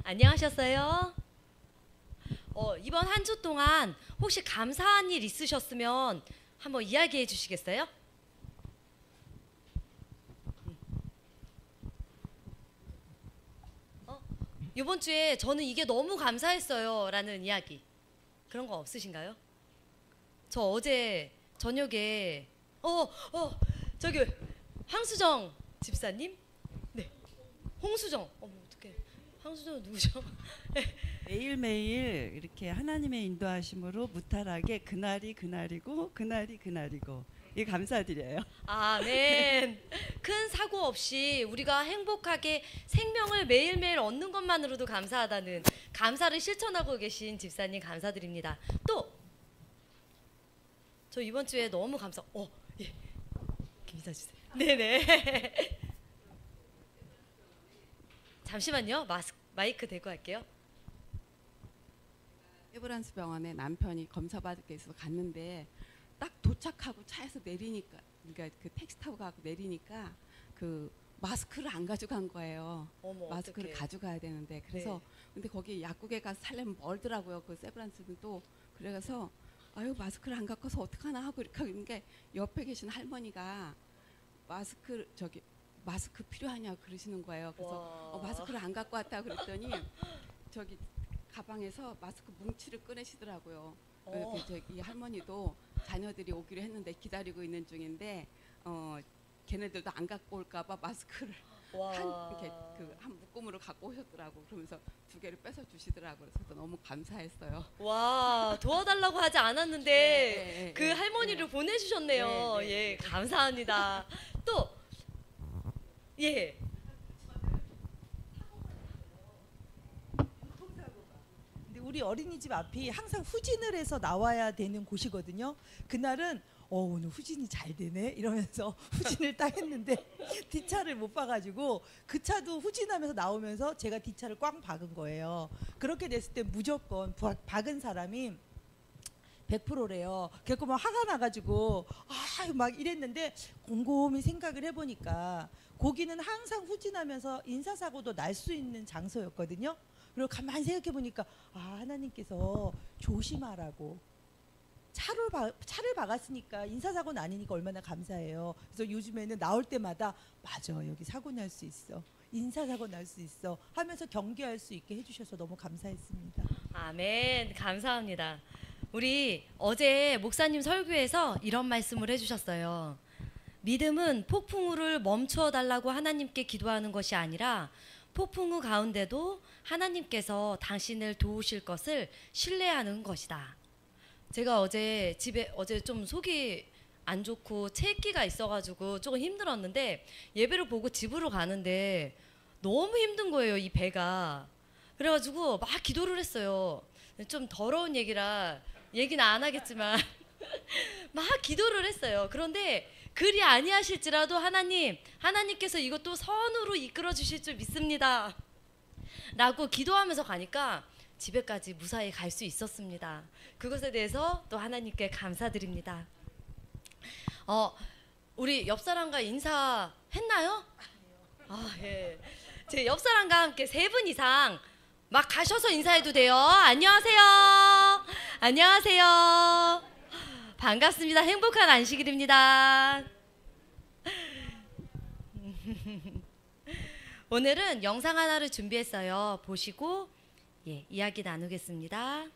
안녕하셨어요? 이번 한 주 동안 혹시 감사한 일 있으셨으면 한번 이야기해 주시겠어요? 이번 주에 저는 이게 너무 감사했어요 라는 이야기 그런 거 없으신가요? 저 어제 저녁에 저기 황수정 집사님? 네, 홍수정. 어떡해. 황수정은 누구죠? 매일매일 이렇게 하나님의 인도하심으로 무탈하게 그날이 그날이고 그날이 그날이고 이 감사드려요. 아멘. 큰 사고 없이 우리가 행복하게 생명을 매일매일 얻는 것만으로도 감사하다는 감사를 실천하고 계신 집사님 감사드립니다. 또 저 이번 주에 너무 예. 김이사 주세요. 네네. 잠시만요. 마이크 대고 할게요. 세브란스 병원에 남편이 검사받기 위해서 갔는데 딱 도착하고 차에서 내리니까 그러니까 그 택시 타고 가고 내리니까 그 마스크를 안 가져간 거예요. 마스크를 어떡해. 가져가야 되는데 그래서 근데 거기 약국에 가서 살려면 멀더라고요. 그 세브란스는 또 그래서 아유 마스크를 안 갖고 와서 어떡하나 하고 이렇게 하는 게 옆에 계신 할머니가 마스크 필요하냐 그러시는 거예요. 그래서 마스크를 안 갖고 왔다 그랬더니 저기 가방에서 마스크 뭉치를 꺼내시더라고요. 이 할머니도 자녀들이 오기로 했는데 기다리고 있는 중인데 걔네들도 안 갖고 올까봐 마스크를 한 묶음으로 갖고 오셨더라고. 그러면서 2개를 뺏어 주시더라고요. 그래서 너무 감사했어요. 와, 도와달라고 하지 않았는데 그 할머니를 보내주셨네요. 예, 감사합니다. 또 예. 근데 우리 어린이집 앞이 항상 후진을 해서 나와야 되는 곳이거든요. 그날은 오늘 후진이 잘 되네 이러면서 후진을 딱 했는데 뒷차를 못 봐가지고 그 차도 후진하면서 나오면서 제가 뒷차를 꽝 박은 거예요. 그렇게 됐을 때 무조건 박은 사람이 100%래요. 그래서 막 화가 나가지고 막 이랬는데 곰곰이 생각을 해보니까 거기는 항상 후진하면서 인사사고도 날 수 있는 장소였거든요. 그리고 가만히 생각해보니까 하나님께서 조심하라고 차를 박았으니까 인사사고는 아니니까 얼마나 감사해요. 그래서 요즘에는 나올 때마다 맞아 여기 사고 날 수 있어 인사사고 날 수 있어 하면서 경계할 수 있게 해주셔서 너무 감사했습니다. 아멘. 감사합니다. 우리 어제 목사님 설교에서 이런 말씀을 해주셨어요. 믿음은 폭풍우를 멈추어 달라고 하나님께 기도하는 것이 아니라 폭풍우 가운데도 하나님께서 당신을 도우실 것을 신뢰하는 것이다. 제가 집에 좀 속이 안 좋고 체기가 있어가지고 조금 힘들었는데 예배를 보고 집으로 가는데 너무 힘든 거예요, 이 배가. 그래가지고 막 기도를 했어요. 좀 더러운 얘기는 안 하겠지만 막 기도를 했어요. 그런데 그리 아니하실지라도 하나님께서 이것도 선으로 이끌어 주실 줄 믿습니다 라고 기도하면서 가니까 집에까지 무사히 갈 수 있었습니다. 그것에 대해서 또 하나님께 감사드립니다. 우리 옆사람과 인사했나요? 예. 제 옆사람과 함께 3분 이상 막 가셔서 인사해도 돼요. 안녕하세요. 안녕하세요. 반갑습니다. 행복한 안식일입니다. 오늘은 영상 하나를 준비했어요. 보시고 이야기 나누겠습니다.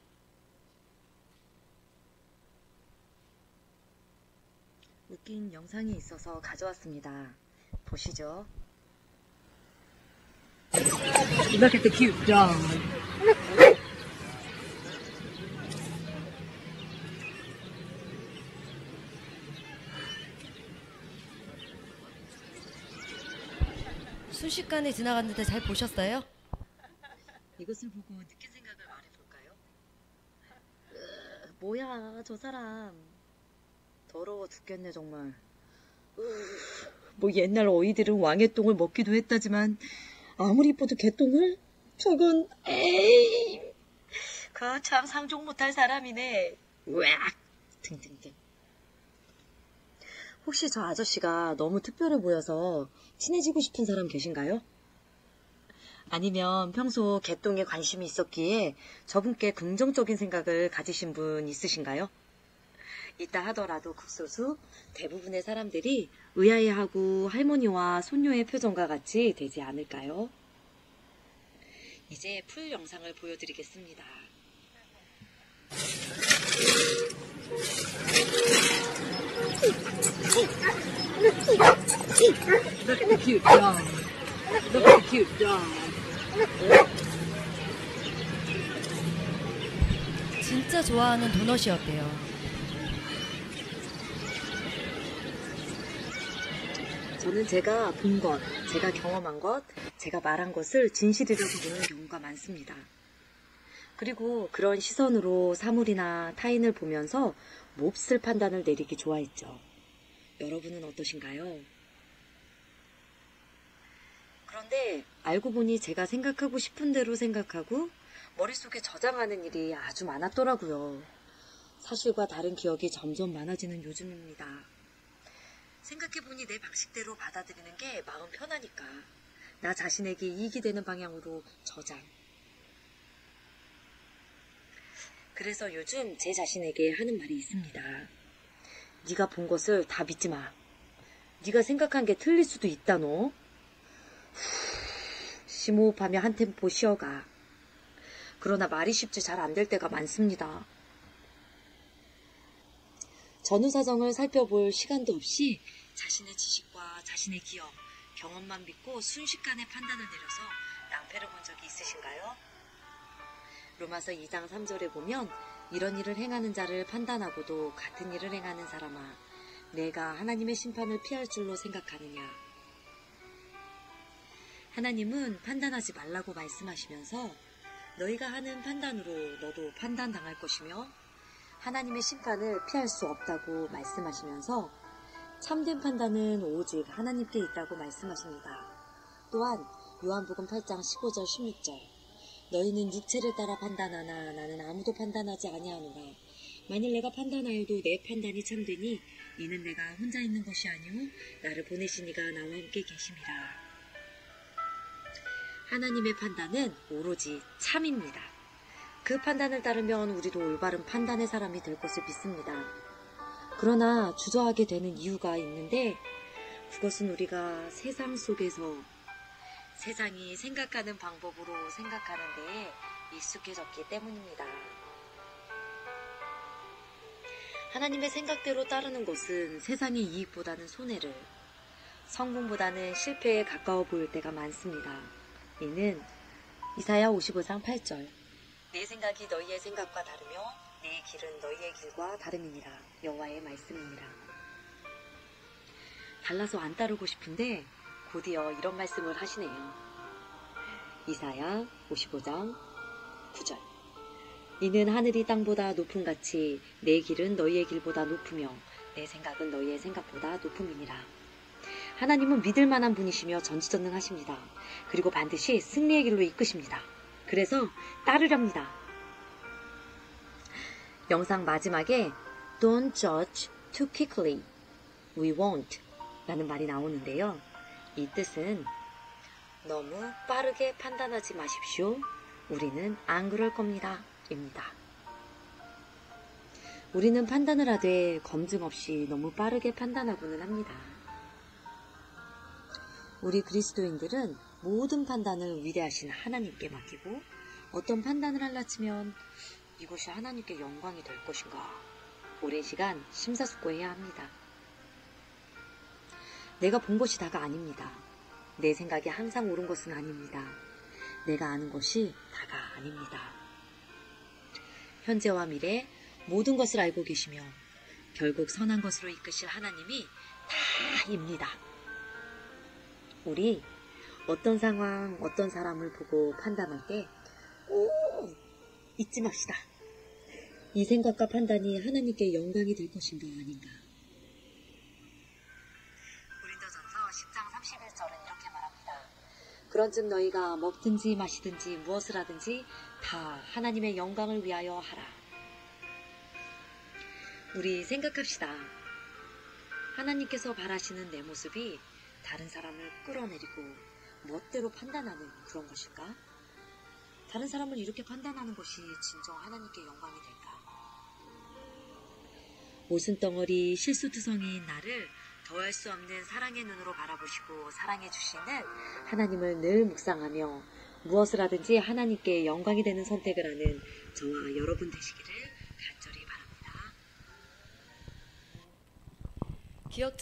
웃긴 영상이 있어서 가져왔습니다. 보시죠. Look at the cute dog. 순식간에 지나갔는데 잘 보셨어요? 이것을 보고 느낀 생각을 말해볼까요? 뭐야 저 사람 더러워 죽겠네 정말. 뭐 옛날 어이들은 왕의 똥을 먹기도 했다지만 아무리 이뻐도 개똥을? 저건 에이 그 참 상종 못할 사람이네. 으악 등등등. 혹시 저 아저씨가 너무 특별해 보여서 친해지고 싶은 사람 계신가요? 아니면 평소 개똥에 관심이 있었기에 저분께 긍정적인 생각을 가지신 분 있으신가요? 있다 하더라도 극소수 대부분의 사람들이 의아해하고 할머니와 손녀의 표정과 같이 되지 않을까요? 이제 풀 영상을 보여드리겠습니다. Look at the cute dog. Look at the cute dog. 진짜 좋아하는 도넛이었대요. 저는 제가 본 것, 제가 경험한 것, 제가 말한 것을 진실이라고 보는 경우가 많습니다. 그리고 그런 시선으로 사물이나 타인을 보면서 몹쓸 판단을 내리기 좋아했죠. 여러분은 어떠신가요? 그런데 알고 보니 제가 생각하고 싶은 대로 생각하고 머릿속에 저장하는 일이 아주 많았더라고요. 사실과 다른 기억이 점점 많아지는 요즘입니다. 생각해보니 내 방식대로 받아들이는 게 마음 편하니까 나 자신에게 이익이 되는 방향으로 저장. 그래서 요즘 제 자신에게 하는 말이 있습니다. 네가 본 것을 다 믿지 마. 네가 생각한 게 틀릴 수도 있다 너. 심호흡하며 한 템포 쉬어가. 그러나 말이 쉽지 잘 안 될 때가 많습니다. 전후 사정을 살펴볼 시간도 없이 자신의 지식과 자신의 기억, 경험만 믿고 순식간에 판단을 내려서 낭패를 본 적이 있으신가요? 로마서 2장 3절에 보면 이런 일을 행하는 자를 판단하고도 같은 일을 행하는 사람아, 내가 하나님의 심판을 피할 줄로 생각하느냐. 하나님은 판단하지 말라고 말씀하시면서 너희가 하는 판단으로 너도 판단당할 것이며 하나님의 심판을 피할 수 없다고 말씀하시면서 참된 판단은 오직 하나님께 있다고 말씀하십니다. 또한 요한복음 8장 15절 16절 너희는 육체를 따라 판단하나 나는 아무도 판단하지 아니하노라. 만일 내가 판단하여도 내 판단이 참되니 이는 내가 혼자 있는 것이 아니오 나를 보내신 이가 나와 함께 계심이라. 하나님의 판단은 오로지 참입니다. 그 판단을 따르면 우리도 올바른 판단의 사람이 될 것을 믿습니다. 그러나 주저하게 되는 이유가 있는데 그것은 우리가 세상 속에서 세상이 생각하는 방법으로 생각하는 데에 익숙해졌기 때문입니다. 하나님의 생각대로 따르는 것은 세상의 이익보다는 손해를, 성공보다는 실패에 가까워 보일 때가 많습니다. 이는 이사야 55장 8절 내 생각이 너희의 생각과 다르며 내 길은 너희의 길과 다름이니라. 여호와의 말씀이니라. 달라서 안 따르고 싶은데 곧이어 이런 말씀을 하시네요. 이사야 55장 9절 이는 하늘이 땅보다 높음같이 내 길은 너희의 길보다 높으며 내 생각은 너희의 생각보다 높음이니라. 하나님은 믿을 만한 분이시며 전지전능하십니다. 그리고 반드시 승리의 길로 이끄십니다. 그래서 따르렵니다. 영상 마지막에 Don't judge too quickly. We won't 라는 말이 나오는데요. 이 뜻은 너무 빠르게 판단하지 마십시오. 우리는 안 그럴 겁니다. 입니다. 우리는 판단을 하되 검증 없이 너무 빠르게 판단하고는 합니다. 우리 그리스도인들은 모든 판단을 위대하신 하나님께 맡기고 어떤 판단을 하려 치면 이것이 하나님께 영광이 될 것인가 오랜 시간 심사숙고해야 합니다. 내가 본 것이 다가 아닙니다. 내 생각이 항상 옳은 것은 아닙니다. 내가 아는 것이 다가 아닙니다. 현재와 미래 모든 것을 알고 계시며 결국 선한 것으로 이끄실 하나님이 다입니다. 우리 어떤 상황, 어떤 사람을 보고 판단할 때 잊지 맙시다. 이 생각과 판단이 하나님께 영광이 될 것인가 아닌가. 고린도전서 10장 31절은 이렇게 말합니다. 그런즉 너희가 먹든지 마시든지 무엇을 하든지 다 하나님의 영광을 위하여 하라. 우리 생각합시다. 하나님께서 바라시는 내 모습이 다른 사람을 끌어내리고 멋대로 판단하는 그런 것일까? 다른 사람을 이렇게 판단하는 것이 진정 하나님께 영광이 될까? 모순덩어리 실수투성이인 나를 더할 수 없는 사랑의 눈으로 바라보시고 사랑해 주시는 하나님을 늘 묵상하며 무엇을 하든지 하나님께 영광이 되는 선택을 하는 저와 여러분 되시기를 간절히 바랍니다. 기억자